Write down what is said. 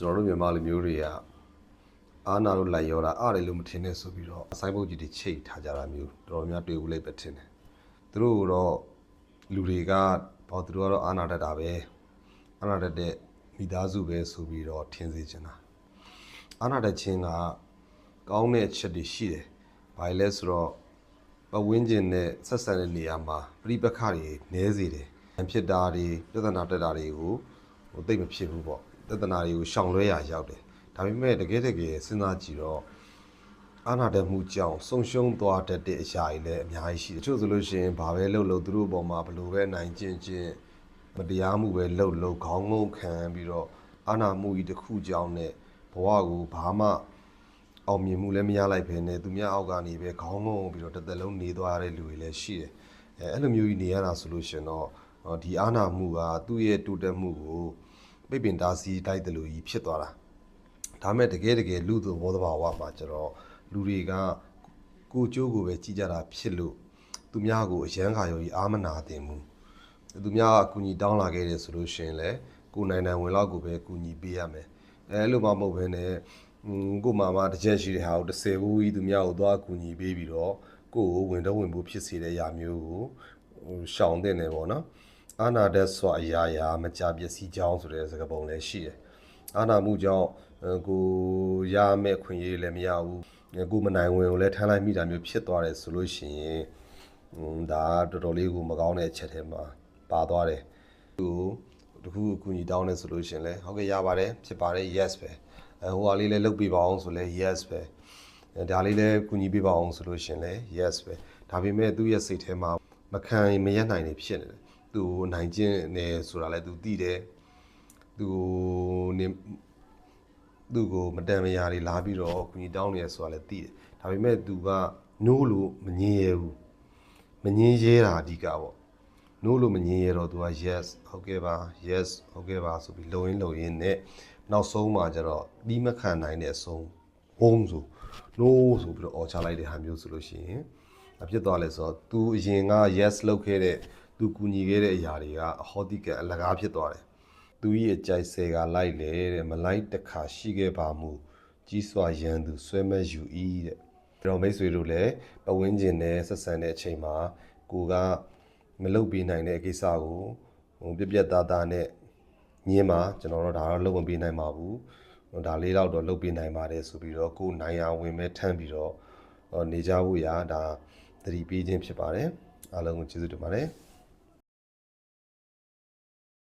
ကျွန်တော်တို့မြန်မာလူမျိုးတွေကအာနာတို့လိုက်ရောတာအားတယ်လို့မထင်နဲ့ဆိုပြီးတော့ဆိုင်းဘုတ်ကြီးတွေချိတ်ထားကြတာမျိုးတော်တော်များတွေ့ဘူးလိုက်ပဲထင်တယ်သူတို့တော့လူတွေကသူတို့ကတော့အာနာတတ်တာပဲအာနာတတ်တဲ့မိသားစုပဲဆိုပြီးတော့ထင်စေချင်တာအာနာတတ်ခြင်းကကောင်းတဲ့အချက်တွေရှိတယ်ဘာလဲဆိုတော့ပဝင်းကျင်နဲ့ဆက်ဆံတဲ့နေရာမှာပြိပခတွေနည်းစေတယ်ဖြစ်တာတွေပြဿနာတက်တာတွေကိုသိမဖြစ်ဘူးပေါ့ပြဿနာတွေကိုရှောင်လွှဲရရောက်တယ်ဒါပေမဲ့တကယ်စဉ်းစားကြည့်တော့အာနာတတ်မှုကြောင့်ဆုံရှုံးသွားတတ်တဲ့အရာတွေလည်းအများကြီးရှိတယ်တချို့ဆိုလို့ရှိရင်ဘာပဲလုပ်လို့သူတို့ဘောမှာဘလို့ပဲနိုင်ကျင့်မတရားမှုပဲလုပ်ခေါင်းငုံခံပြီးတော့အာနာမှုကြီးတစ်ခုကြောင့်နဲ့ဘဝကိုဘာမှအောင်မြင်မှုလည်းမရလိုက်ဘဲနဲ့သူများအောက်ကနေပဲခေါင်းငုံပြီးတော့တစ်သက်လုံးနေသွားရတဲ့လူတွေလည်းရှိတယ်အဲ့လိုမျိုးကြီးနေရတာဆိုလို့ရှင်တော့ဒီအာနာမှုကသူ့ရဲ့တိုးတက်မှုကိုပိတ်ပင်တားဆီးတိုက်တယ်လို့ကြီးဖြစ်သွားတာဒါမဲ့တကယ်လူသဘောတဘာဝမှာကျတော့လူတွေကကိုကျိုးကိုပဲကြည်ကြတာဖြစ်လို့သူများကိုအရန်ခါရောကြီးအာမနာတင်မှုသူများအကူအညီတောင်းလာခဲ့တယ်ဆိုလို့ရှိရင်လည်းကိုနိုင်ဝင်လောက်ကိုပဲအကူအညီပေးရမယ်အဲ့လိုမှမဟုတ်ဘဲနဲ့ကိုမာမတစ်ချက်ရှိတဲ့ဟာကို30ဘူးကြီးသူများကိုသွားအကူအညီပေးပြီးတော့ကိုကိုဝင်တော့ဝင်ဖို့ဖြစ်စေတဲ့အရာမျိုးကိုရှောင်တဲ့နေပေါ့နော်အာနာတတ်စွာအရာမကြပျက်စီးကြောင်းဆိုတဲ့စကားပုံလည်းရှိတယ်အာနာမှုကြောင့်ကိုရမဲ့ခွင့်ရေးလည်းမရဘူးကိုမနိုင်ဝင်ကိုလည်းထမ်းလိုက်မိတာမျိုးဖြစ်သွားတယ်ဆိုလို့ရှိရင်ဒါတော်တော်လေးကိုမကောင်းတဲ့အချက်ထဲမှာပါသွားတယ်သူတခုအကူအညီတောင်းနေဆိုလို့ရှိရင်လည်းဟုတ်ကဲ့ရပါတယ်ဖြစ်ပါတယ် yes ပဲဟိုဟာလေးလည်းလုပ်ပေးပါအောင်ဆိုလဲ yes ပဲဒါလေးလည်းကူညီပေးပါအောင်ဆိုလို့ရှိရင်လည်း yes ပဲဒါပေမဲ့သူ့ရဲ့စိတ်ထဲမှာမခံမရနိုင်နေဖြစ်နေတယ်သူနိုင်ခြင်းနေဆိုတာလည်းသူသိတယ်သူကိုမတန်မရာတွေလာပြီးတော့ကူညီတောင်းနေရဆိုတာလည်းသိတယ်ဒါပေမဲ့သူက no လို့မငြင်းရဘူးမငြင်းရဲတာအဓိကပေါ့ no လို့မငြင်းရတော့သူက yes ဟုတ်ကဲ့ပါ yes ဟုတ်ကဲ့ပါဆိုပြီးလုံရင်းနဲ့နောက်ဆုံးမှကျတော့ပြီးမခံနိုင်တဲ့အဆုံးဘုံဆို no ဆိုပြီးတော့အော်ချလိုက်တဲ့ဟာမျိုးဆိုလို့ရှိရင်ဖြစ်သွားလဲဆိုတော့ तू အရင်က yes လုပ်ခဲ့တဲ့ तू ကူညီခဲ့တဲ့အရာတွေကအဟောတိကအလကားဖြစ်သွားတယ်သူကြီးအကြိုက်ဆယ်ကလိုက်လေတဲ့မလိုက်တခါရှိခဲ့ပါမူကြီးစွာရန်သူဆွဲမဲ့ယူဤတဲ့အဲ့တော့မိတ်ဆွေတို့လည်းပဝင်းကျင်နဲ့ဆက်ဆံတဲ့အချိန်မှာကိုကမလုပ်ပေးနိုင်တဲ့ကိစ္စကိုပြသားသားနဲ့ညင်းမှာကျွန်တော်တို့ဒါတော့လုပ်မပေးနိုင်ပါဘူးဒါလေးတော့လုပ်ပေးနိုင်ပါတယ်ဆိုပြီးတော့ကိုနိုင်ရဝင်မဲ့ထမ်းပြီးတော့နေကြဖို့ရာဒါသတိပေးခြင်းဖြစ်ပါတယ်အားလုံးကိုကျေးဇူးတင်ပါတယ်